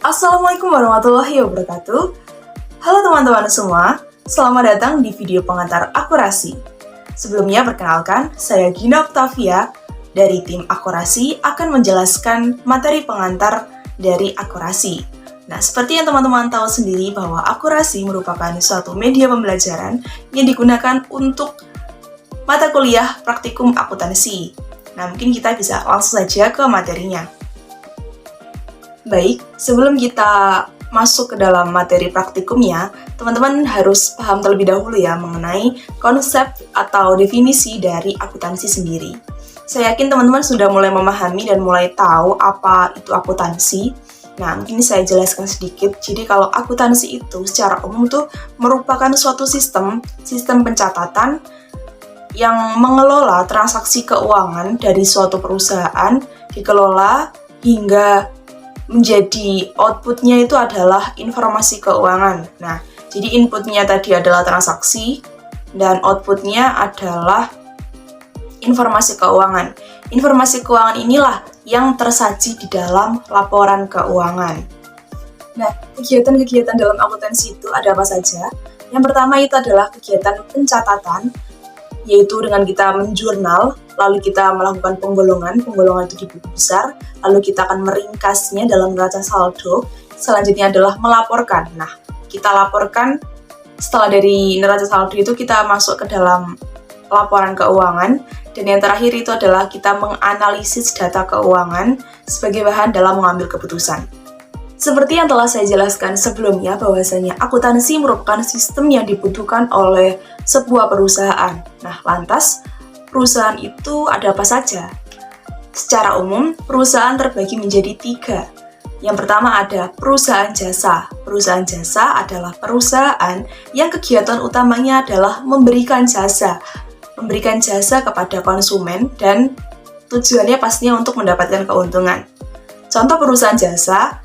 Assalamualaikum warahmatullahi wabarakatuh. Halo teman-teman semua, selamat datang di video pengantar akurasi. Sebelumnya perkenalkan, saya Gina Octavia dari tim akurasi akan menjelaskan materi pengantar dari akurasi. Nah, seperti yang teman-teman tahu sendiri bahwa akurasi merupakan suatu media pembelajaran yang digunakan untuk mata kuliah praktikum akuntansi. Nah, mungkin kita bisa langsung saja ke materinya. Baik, sebelum kita masuk ke dalam materi praktikumnya, teman-teman harus paham terlebih dahulu ya mengenai konsep atau definisi dari akuntansi sendiri. Saya yakin teman-teman sudah mulai memahami dan mulai tahu apa itu akuntansi. Nah, mungkin saya jelaskan sedikit. Jadi kalau akuntansi itu secara umum tuh merupakan suatu sistem pencatatan yang mengelola transaksi keuangan dari suatu perusahaan, dikelola hingga menjadi outputnya itu adalah informasi keuangan. Nah, jadi inputnya tadi adalah transaksi dan outputnya adalah informasi keuangan. Informasi keuangan inilah yang tersaji di dalam laporan keuangan. Nah, kegiatan-kegiatan dalam akuntansi itu ada apa saja? Yang pertama itu adalah kegiatan pencatatan, yaitu dengan kita menjurnal, lalu kita melakukan penggolongan itu di buku besar, lalu kita akan meringkasnya dalam neraca saldo. Selanjutnya adalah melaporkan. Nah, kita laporkan setelah dari neraca saldo itu kita masuk ke dalam laporan keuangan, dan yang terakhir itu adalah kita menganalisis data keuangan sebagai bahan dalam mengambil keputusan. Seperti yang telah saya jelaskan sebelumnya, bahwasanya akuntansi merupakan sistem yang dibutuhkan oleh sebuah perusahaan. Nah, lantas perusahaan itu ada apa saja? Secara umum, perusahaan terbagi menjadi 3. Yang pertama ada perusahaan jasa. Perusahaan jasa adalah perusahaan yang kegiatan utamanya adalah memberikan jasa kepada konsumen dan tujuannya pastinya untuk mendapatkan keuntungan. Contoh perusahaan jasa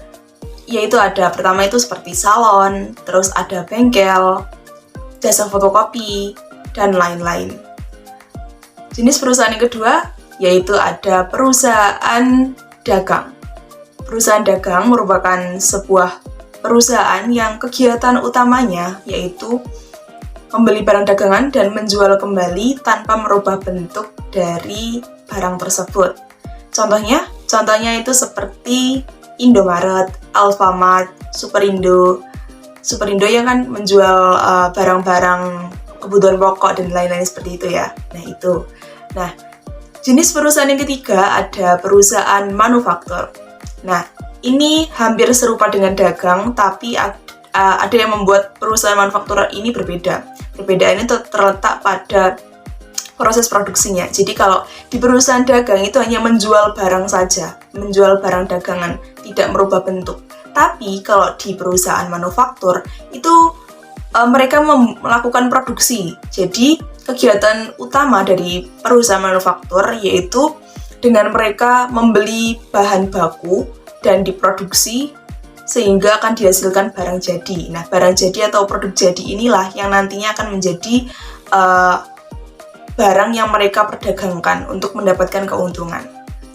yaitu ada pertama itu seperti salon, terus ada bengkel, jasa fotokopi, dan lain-lain. Jenis perusahaan yang kedua yaitu ada perusahaan dagang. Perusahaan dagang merupakan sebuah perusahaan yang kegiatan utamanya yaitu membeli barang dagangan dan menjual kembali tanpa merubah bentuk dari barang tersebut. Contohnya itu seperti Indomaret, Alfamart, Superindo. Superindo yang kan menjual barang-barang kebutuhan pokok dan lain-lain seperti itu ya. Nah, itu. Nah, jenis perusahaan yang ketiga ada perusahaan manufaktur. Nah, ini hampir serupa dengan dagang, tapi ada yang membuat perusahaan manufaktur ini berbeda. Perbedaannya terletak pada proses produksinya. Jadi kalau di perusahaan dagang itu hanya menjual barang saja, menjual barang dagangan, tidak merubah bentuk. Tapi kalau di perusahaan manufaktur itu mereka melakukan produksi. Jadi kegiatan utama dari perusahaan manufaktur yaitu dengan mereka membeli bahan baku dan diproduksi sehingga akan dihasilkan barang jadi. Nah, barang jadi atau produk jadi inilah yang nantinya akan menjadi barang yang mereka perdagangkan untuk mendapatkan keuntungan.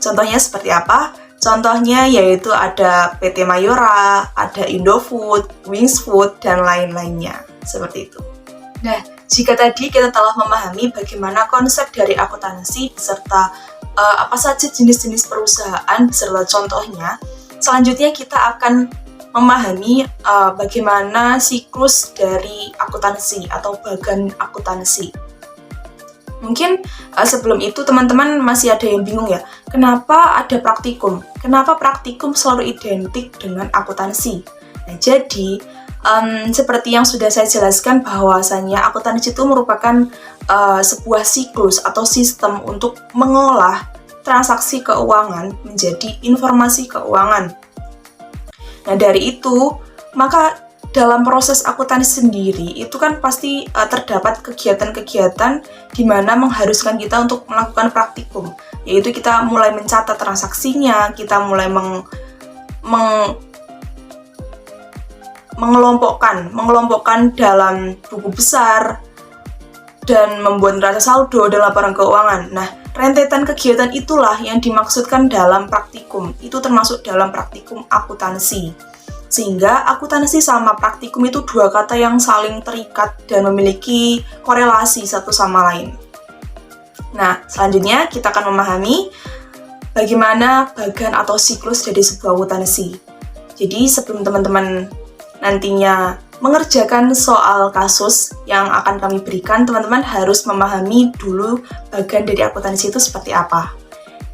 Contohnya seperti apa? Contohnya yaitu ada PT Mayora, ada Indofood, Wings Food, dan lain-lainnya. Seperti itu. Nah, jika tadi kita telah memahami bagaimana konsep dari akuntansi beserta apa saja jenis-jenis perusahaan beserta contohnya, selanjutnya kita akan memahami bagaimana siklus dari akuntansi atau bagan akuntansi. Mungkin sebelum itu teman-teman masih ada yang bingung ya, kenapa ada praktikum? Kenapa praktikum selalu identik dengan akuntansi? Nah, jadi seperti yang sudah saya jelaskan bahwasanya akuntansi itu merupakan sebuah siklus atau sistem untuk mengolah transaksi keuangan menjadi informasi keuangan. Nah, dari itu, maka dalam proses akuntansi sendiri itu kan pasti terdapat kegiatan-kegiatan di mana mengharuskan kita untuk melakukan praktikum, yaitu kita mulai mencatat transaksinya, kita mulai mengelompokkan dalam buku besar dan membuat neraca saldo dan laporan keuangan. Nah, rentetan kegiatan itulah yang dimaksudkan dalam praktikum. Itu termasuk dalam praktikum akuntansi. Sehingga akuntansi sama praktikum itu dua kata yang saling terikat dan memiliki korelasi satu sama lain. Nah, selanjutnya kita akan memahami bagaimana bagan atau siklus dari sebuah akuntansi. Jadi sebelum teman-teman nantinya mengerjakan soal kasus yang akan kami berikan, teman-teman harus memahami dulu bagan dari akuntansi itu seperti apa.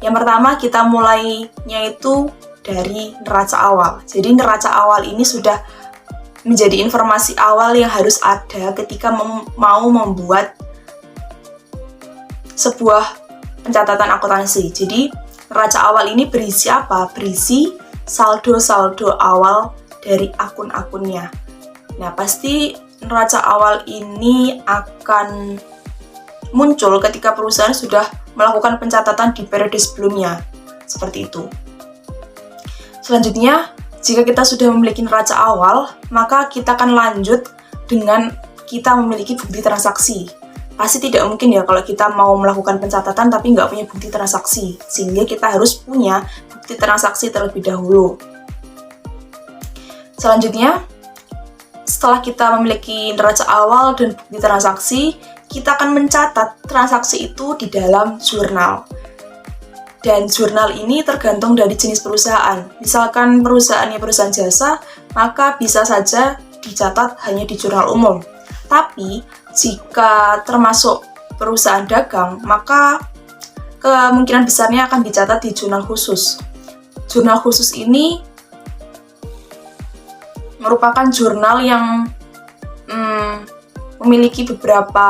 Yang pertama, kita mulainya itu dari neraca awal. Jadi neraca awal ini sudah menjadi informasi awal yang harus ada ketika mau membuat sebuah pencatatan akuntansi. Jadi neraca awal ini berisi apa? Berisi saldo-saldo awal dari akun-akunnya. Nah, pasti neraca awal ini akan muncul ketika perusahaan sudah melakukan pencatatan di periode sebelumnya. Seperti itu. Selanjutnya, jika kita sudah memiliki neraca awal, maka kita akan lanjut dengan kita memiliki bukti transaksi. Pasti tidak mungkin ya kalau kita mau melakukan pencatatan tapi nggak punya bukti transaksi. Sehingga kita harus punya bukti transaksi terlebih dahulu. Selanjutnya, setelah kita memiliki neraca awal dan bukti transaksi, kita akan mencatat transaksi itu di dalam jurnal. Dan jurnal ini tergantung dari jenis perusahaan. Misalkan perusahaannya perusahaan jasa, maka bisa saja dicatat hanya di jurnal umum. Tapi, jika termasuk perusahaan dagang, maka kemungkinan besarnya akan dicatat di jurnal khusus. Jurnal khusus ini merupakan jurnal yang memiliki beberapa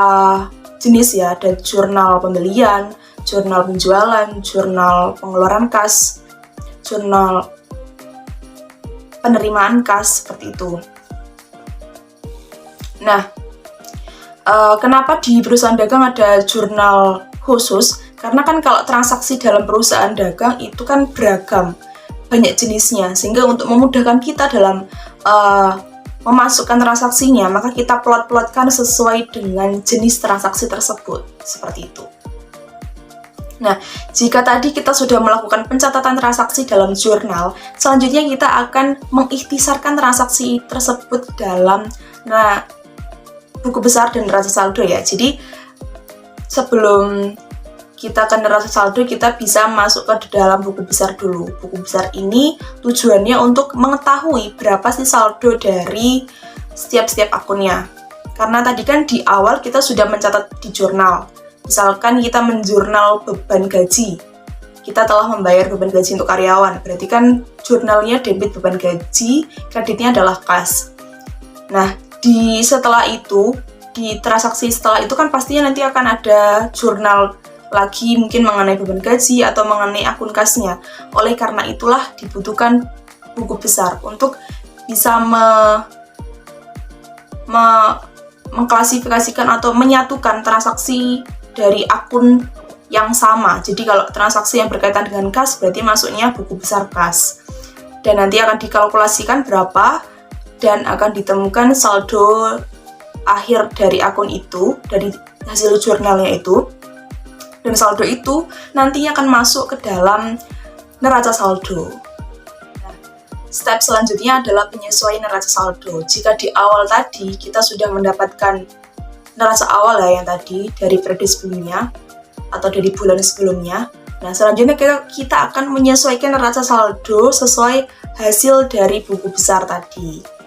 jenis ya, ada jurnal pembelian, jurnal penjualan, jurnal pengeluaran kas, jurnal penerimaan kas, seperti itu. Nah, kenapa di perusahaan dagang ada jurnal khusus? Karena kan kalau transaksi dalam perusahaan dagang itu kan beragam, banyak jenisnya, sehingga untuk memudahkan kita dalam memasukkan transaksinya, maka kita plot-plotkan sesuai dengan jenis transaksi tersebut, seperti itu. Nah, jika tadi kita sudah melakukan pencatatan transaksi dalam jurnal, selanjutnya kita akan mengikhtisarkan transaksi tersebut dalam buku besar dan neraca saldo ya. Jadi, sebelum kita ke neraca saldo, kita bisa masuk ke dalam buku besar dulu. Buku besar ini tujuannya untuk mengetahui berapa sih saldo dari setiap akunnya. Karena tadi kan di awal kita sudah mencatat di jurnal. Misalkan kita menjurnal beban gaji, kita telah membayar beban gaji untuk karyawan, berarti kan jurnalnya debit beban gaji, kreditnya adalah kas. Nah, setelah itu, di transaksi setelah itu kan pastinya nanti akan ada jurnal lagi mungkin mengenai beban gaji atau mengenai akun kasnya. Oleh karena itulah dibutuhkan buku besar untuk bisa mengklasifikasikan atau menyatukan transaksi dari akun yang sama. Jadi kalau transaksi yang berkaitan dengan kas berarti masuknya buku besar kas. Dan nanti akan dikalkulasikan berapa dan akan ditemukan saldo akhir dari akun itu, dari hasil jurnalnya itu. Dan saldo itu nantinya akan masuk ke dalam neraca saldo. Nah, step selanjutnya adalah penyesuaian neraca saldo. Jika di awal tadi kita sudah mendapatkan neraca awal ya yang tadi dari periode sebelumnya atau dari bulan sebelumnya. Nah, selanjutnya kita akan menyesuaikan neraca saldo sesuai hasil dari buku besar tadi.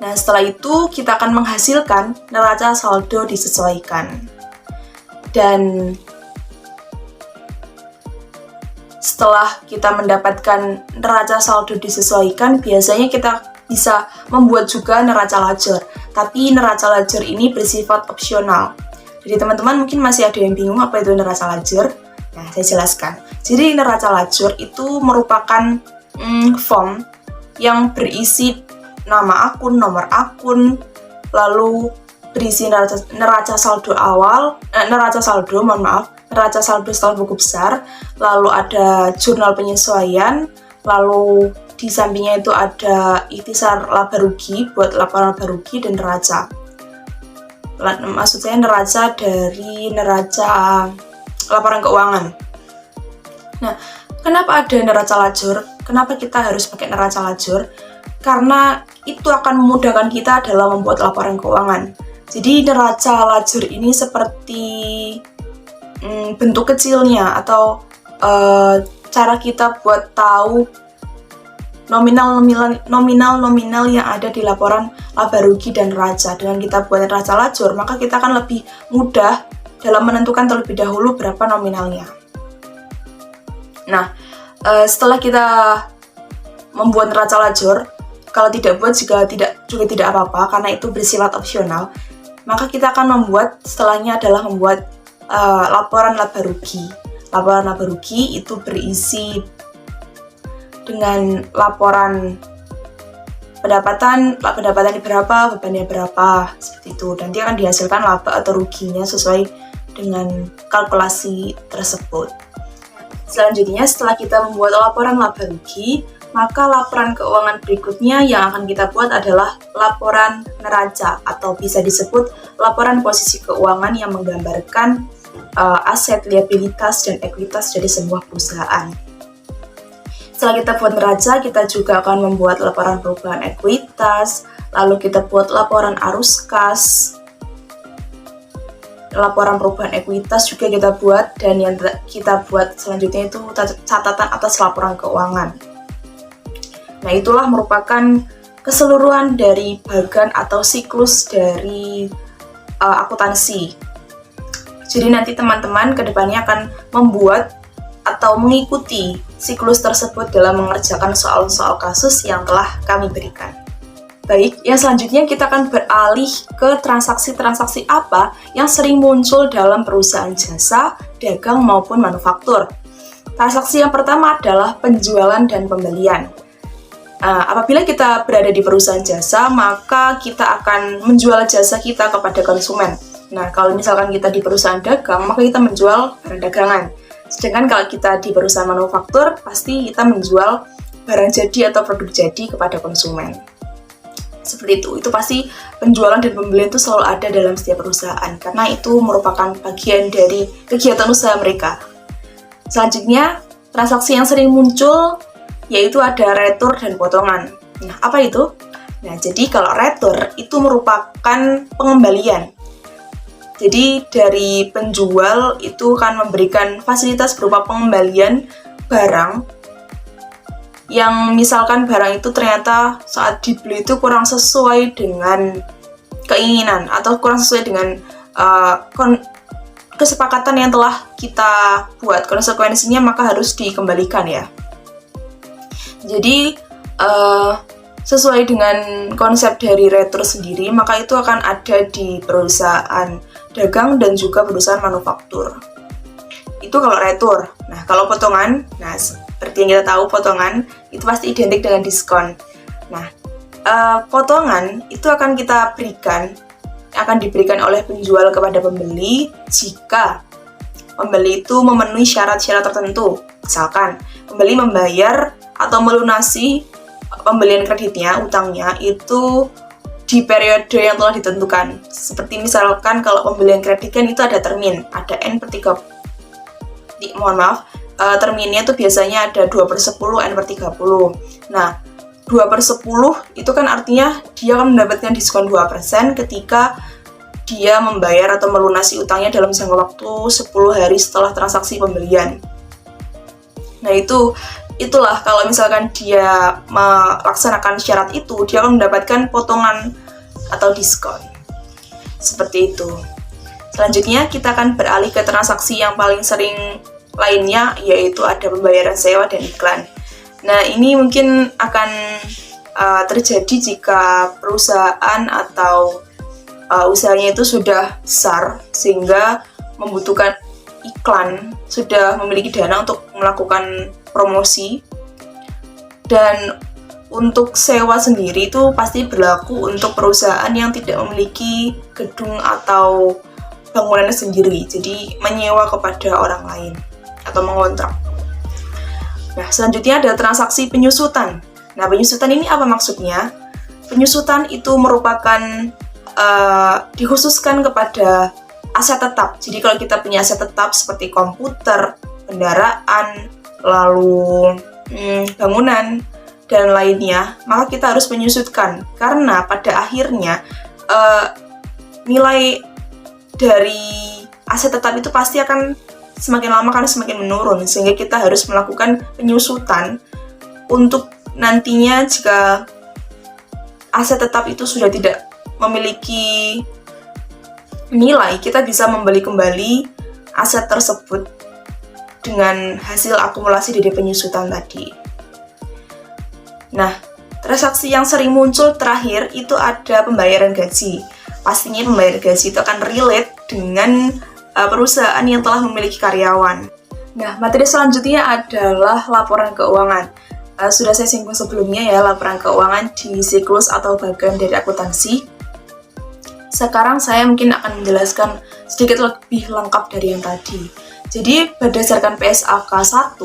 Nah, setelah itu kita akan menghasilkan neraca saldo disesuaikan. Dan setelah kita mendapatkan neraca saldo disesuaikan, biasanya kita bisa membuat juga neraca ledger. Tapi neraca ledger ini bersifat opsional. Jadi teman-teman mungkin masih ada yang bingung apa itu neraca ledger. Nah, saya jelaskan. Jadi neraca ledger itu merupakan form yang berisi nama akun, nomor akun, lalu berisi neraca saldo neraca saldo setelah buku besar, lalu ada jurnal penyesuaian, lalu di sampingnya itu ada ikhtisar laba rugi buat laporan laba rugi dan neraca. Maksud saya neraca dari neraca laporan keuangan. Nah, Kenapa ada neraca lajur? Kenapa kita harus pakai neraca lajur? Karena itu akan memudahkan kita dalam membuat laporan keuangan. Jadi neraca lajur ini seperti bentuk kecilnya atau cara kita buat tahu nominal yang ada di laporan laba rugi dan neraca. Dengan kita buat neraca lajur, maka kita akan lebih mudah dalam menentukan terlebih dahulu berapa nominalnya. Nah, setelah kita membuat neraca lajur, kalau tidak buat juga tidak apa-apa karena itu bersifat opsional. Maka kita akan membuat, setelahnya adalah membuat laporan laba rugi. Laporan laba rugi itu berisi dengan laporan pendapatannya berapa, bebannya berapa, seperti itu. Dan dia akan dihasilkan laba atau ruginya sesuai dengan kalkulasi tersebut. Selanjutnya, setelah kita membuat laporan laba rugi, maka laporan keuangan berikutnya yang akan kita buat adalah laporan neraca atau bisa disebut laporan posisi keuangan yang menggambarkan aset, liabilitas, dan ekuitas dari sebuah perusahaan. Setelah kita buat neraca, kita juga akan membuat laporan perubahan ekuitas, lalu kita buat laporan arus kas, laporan perubahan ekuitas juga kita buat, dan yang kita buat selanjutnya itu catatan atas laporan keuangan. Nah, itulah merupakan keseluruhan dari bagan atau siklus dari akuntansi. Jadi nanti teman-teman kedepannya akan membuat atau mengikuti siklus tersebut dalam mengerjakan soal-soal kasus yang telah kami berikan. Baik, yang selanjutnya kita akan beralih ke transaksi-transaksi apa yang sering muncul dalam perusahaan jasa, dagang, maupun manufaktur. Transaksi yang pertama adalah penjualan dan pembelian. Apabila kita berada di perusahaan jasa, maka kita akan menjual jasa kita kepada konsumen. Nah, kalau misalkan kita di perusahaan dagang, maka kita menjual barang dagangan. Sedangkan kalau kita di perusahaan manufaktur, pasti kita menjual barang jadi atau produk jadi kepada konsumen. Seperti itu pasti penjualan dan pembelian itu selalu ada dalam setiap perusahaan, karena itu merupakan bagian dari kegiatan usaha mereka. Selanjutnya, transaksi yang sering muncul yaitu ada retur dan potongan. Nah, apa itu? Nah, jadi kalau retur itu merupakan pengembalian. Jadi dari penjual itu akan memberikan fasilitas berupa pengembalian barang yang misalkan barang itu ternyata saat dibeli itu kurang sesuai dengan keinginan atau kurang sesuai dengan kesepakatan yang telah kita buat. Konsekuensinya maka harus dikembalikan ya. Jadi sesuai dengan konsep dari retur sendiri, maka itu akan ada di perusahaan dagang dan juga perusahaan manufaktur. Itu kalau retur. Nah, kalau potongan, nah seperti yang kita tahu potongan itu pasti identik dengan diskon. Nah, potongan itu akan diberikan oleh penjual kepada pembeli jika pembeli itu memenuhi syarat-syarat tertentu. Misalkan, pembeli membayar atau melunasi pembelian kreditnya, utangnya itu di periode yang telah ditentukan. Seperti misalkan kalau pembelian kredit kan itu ada termin, ada N/30. Terminnya itu biasanya ada 2/10, N/30. Nah, 2/10 itu kan artinya dia akan mendapatkan diskon 2% ketika dia membayar atau melunasi utangnya dalam jangka waktu 10 hari setelah transaksi pembelian. Nah, itulah kalau misalkan dia melaksanakan syarat itu, dia akan mendapatkan potongan atau diskon. Seperti itu. Selanjutnya kita akan beralih ke transaksi yang paling sering lainnya, yaitu ada pembayaran sewa dan iklan. Nah, ini mungkin akan terjadi jika perusahaan atau usahanya itu sudah besar sehingga membutuhkan iklan, sudah memiliki dana untuk melakukan promosi. Dan untuk sewa sendiri itu pasti berlaku untuk perusahaan yang tidak memiliki gedung atau bangunan sendiri, jadi menyewa kepada orang lain atau mengontrak. Nah, selanjutnya ada transaksi penyusutan. Nah, penyusutan ini apa maksudnya? Penyusutan itu merupakan dikhususkan kepada aset tetap. Jadi kalau kita punya aset tetap seperti komputer, kendaraan, lalu bangunan, dan lainnya, maka kita harus menyusutkan. Karena pada akhirnya nilai dari aset tetap itu pasti akan semakin lama kan semakin menurun, sehingga kita harus melakukan penyusutan untuk nantinya jika aset tetap itu sudah tidak memiliki nilai, kita bisa membeli kembali aset tersebut dengan hasil akumulasi dari penyusutan tadi. Nah, transaksi yang sering muncul terakhir itu ada pembayaran gaji. Pastinya pembayaran gaji itu akan relate dengan perusahaan yang telah memiliki karyawan. Nah, materi selanjutnya adalah laporan keuangan. Sudah saya singgung sebelumnya ya, laporan keuangan di siklus atau bagian dari akuntansi. Sekarang saya mungkin akan menjelaskan sedikit lebih lengkap dari yang tadi. Jadi, berdasarkan PSAK 1,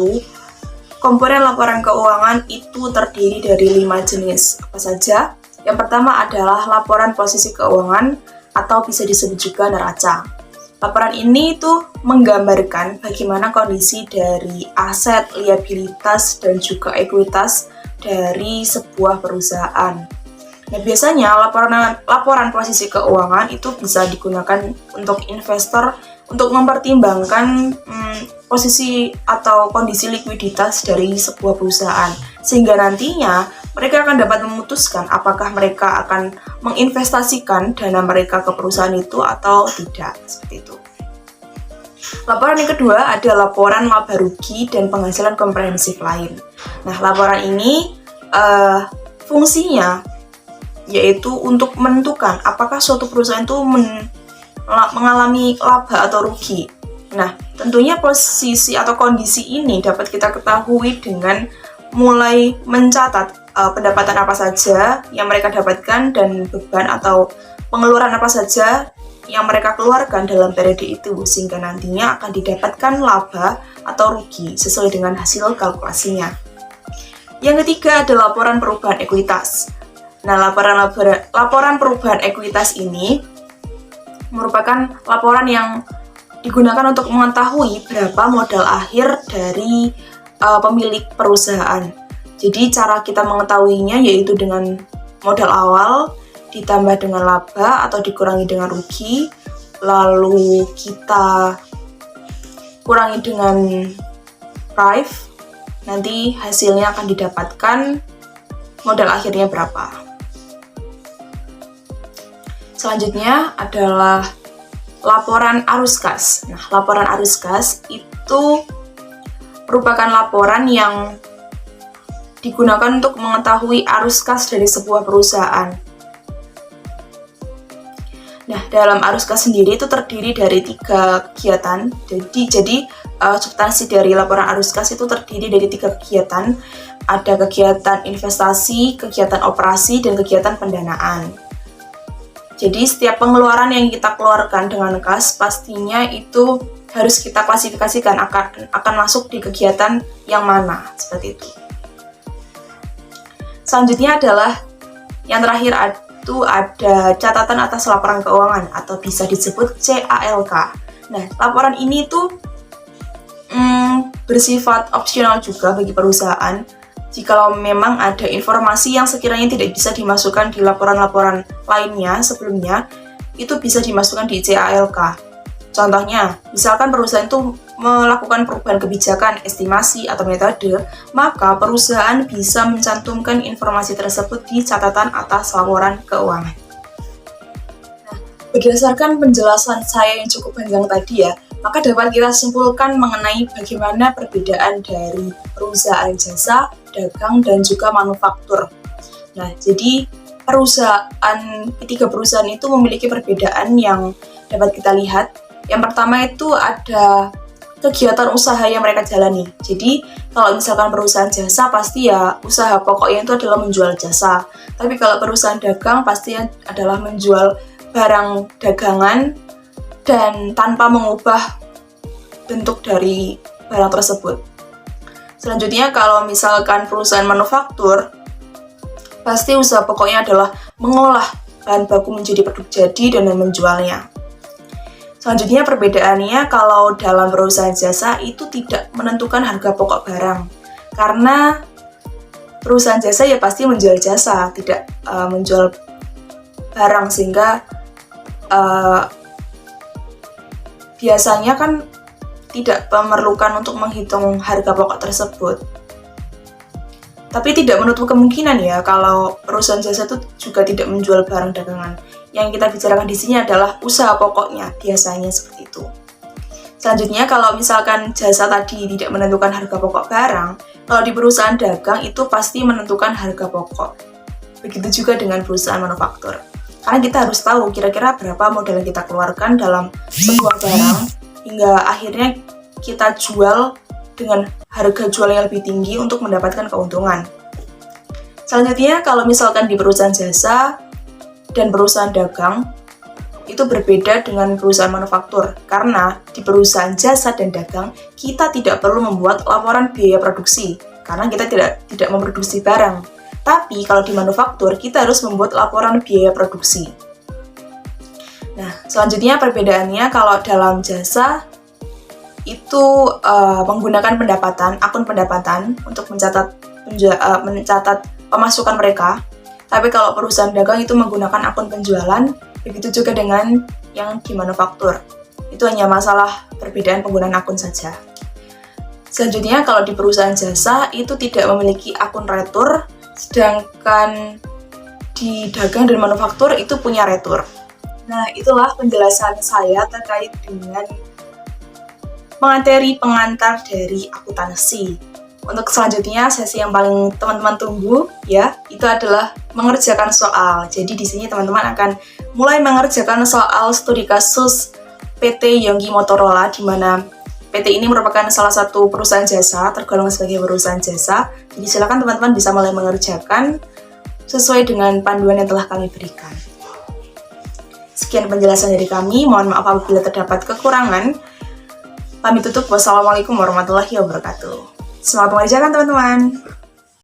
komponen laporan keuangan itu terdiri dari 5 jenis. Apa saja? Yang pertama adalah laporan posisi keuangan atau bisa disebut juga neraca. Laporan ini itu menggambarkan bagaimana kondisi dari aset, liabilitas, dan juga ekuitas dari sebuah perusahaan. Nah, biasanya laporan posisi keuangan itu bisa digunakan untuk investor untuk mempertimbangkan posisi atau kondisi likuiditas dari sebuah perusahaan, sehingga nantinya mereka akan dapat memutuskan apakah mereka akan menginvestasikan dana mereka ke perusahaan itu atau tidak, seperti itu. Laporan yang kedua ada laporan laba rugi dan penghasilan komprehensif lain. Nah, laporan ini fungsinya yaitu untuk menentukan apakah suatu perusahaan itu mengalami laba atau rugi. Nah, tentunya posisi atau kondisi ini dapat kita ketahui dengan mulai mencatat pendapatan apa saja yang mereka dapatkan dan beban atau pengeluaran apa saja yang mereka keluarkan dalam periode itu, sehingga nantinya akan didapatkan laba atau rugi sesuai dengan hasil kalkulasinya. Yang ketiga ada laporan perubahan ekuitas. Nah, laporan perubahan ekuitas ini merupakan laporan yang digunakan untuk mengetahui berapa modal akhir dari pemilik perusahaan. Jadi cara kita mengetahuinya yaitu dengan modal awal ditambah dengan laba atau dikurangi dengan rugi, lalu kita kurangi dengan price, nanti hasilnya akan didapatkan modal akhirnya berapa. Selanjutnya adalah laporan arus kas. Nah, laporan arus kas itu merupakan laporan yang digunakan untuk mengetahui arus kas dari sebuah perusahaan. Nah, dalam arus kas sendiri itu terdiri dari 3 kegiatan. Jadi substansi dari laporan arus kas itu terdiri dari 3 kegiatan. Ada kegiatan investasi, kegiatan operasi, dan kegiatan pendanaan. Jadi setiap pengeluaran yang kita keluarkan dengan kas pastinya itu harus kita klasifikasikan akan masuk di kegiatan yang mana, seperti itu. Selanjutnya adalah yang terakhir itu ada catatan atas laporan keuangan atau bisa disebut CALK. Nah, laporan ini tuh bersifat opsional juga bagi perusahaan. Jikalau memang ada informasi yang sekiranya tidak bisa dimasukkan di laporan-laporan lainnya sebelumnya, itu bisa dimasukkan di CALK. Contohnya, misalkan perusahaan itu melakukan perubahan kebijakan, estimasi, atau metode, maka perusahaan bisa mencantumkan informasi tersebut di catatan atas laporan keuangan. Nah, berdasarkan penjelasan saya yang cukup panjang tadi ya, maka dapat kita simpulkan mengenai bagaimana perbedaan dari perusahaan jasa, dagang, dan juga manufaktur. Nah, jadi ketiga perusahaan itu memiliki perbedaan yang dapat kita lihat. Yang pertama itu ada kegiatan usaha yang mereka jalani. Jadi, kalau misalkan perusahaan jasa, pasti ya usaha pokoknya itu adalah menjual jasa. Tapi kalau perusahaan dagang, pasti adalah menjual barang dagangan dan tanpa mengubah bentuk dari barang tersebut. Selanjutnya, kalau misalkan perusahaan manufaktur, pasti usaha pokoknya adalah mengolah bahan baku menjadi produk jadi dan menjualnya. Selanjutnya perbedaannya kalau dalam perusahaan jasa itu tidak menentukan harga pokok barang. Karena perusahaan jasa ya pasti menjual jasa, tidak menjual barang, sehingga biasanya kan tidak memerlukan untuk menghitung harga pokok tersebut. Tapi tidak menutup kemungkinan ya kalau perusahaan jasa itu juga tidak menjual barang dagangan. Yang kita bicarakan di sini adalah usaha pokoknya, biasanya seperti itu. Selanjutnya, kalau misalkan jasa tadi tidak menentukan harga pokok barang, kalau di perusahaan dagang itu pasti menentukan harga pokok. Begitu juga dengan perusahaan manufaktur. Karena kita harus tahu kira-kira berapa modal yang kita keluarkan dalam sebuah barang, hingga akhirnya kita jual dengan harga jual yang lebih tinggi untuk mendapatkan keuntungan. Selanjutnya, kalau misalkan di perusahaan jasa dan perusahaan dagang, itu berbeda dengan perusahaan manufaktur, karena di perusahaan jasa dan dagang, kita tidak perlu membuat laporan biaya produksi, karena kita tidak memproduksi barang. Tapi kalau di manufaktur, kita harus membuat laporan biaya produksi. Nah, selanjutnya perbedaannya kalau dalam jasa, itu menggunakan akun pendapatan untuk mencatat pemasukan mereka. Tapi kalau perusahaan dagang itu menggunakan akun penjualan, begitu juga dengan yang di manufaktur. Itu hanya masalah perbedaan penggunaan akun saja. Selanjutnya, kalau di perusahaan jasa itu tidak memiliki akun retur, sedangkan di dagang dan manufaktur itu punya retur. Nah, itulah penjelasan saya terkait dengan materi pengantar dari akuntansi. Untuk selanjutnya, sesi yang paling teman-teman tunggu ya, itu adalah mengerjakan soal. Jadi di sini teman-teman akan mulai mengerjakan soal studi kasus PT Yonggi Motorola, di mana PT ini merupakan salah satu perusahaan jasa, tergolong sebagai perusahaan jasa. Jadi silakan teman-teman bisa mulai mengerjakan sesuai dengan panduan yang telah kami berikan. Sekian penjelasan dari kami, mohon maaf apabila terdapat kekurangan. Kami tutup, wassalamualaikum warahmatullahi wabarakatuh. Semangat mengerjakan teman-teman!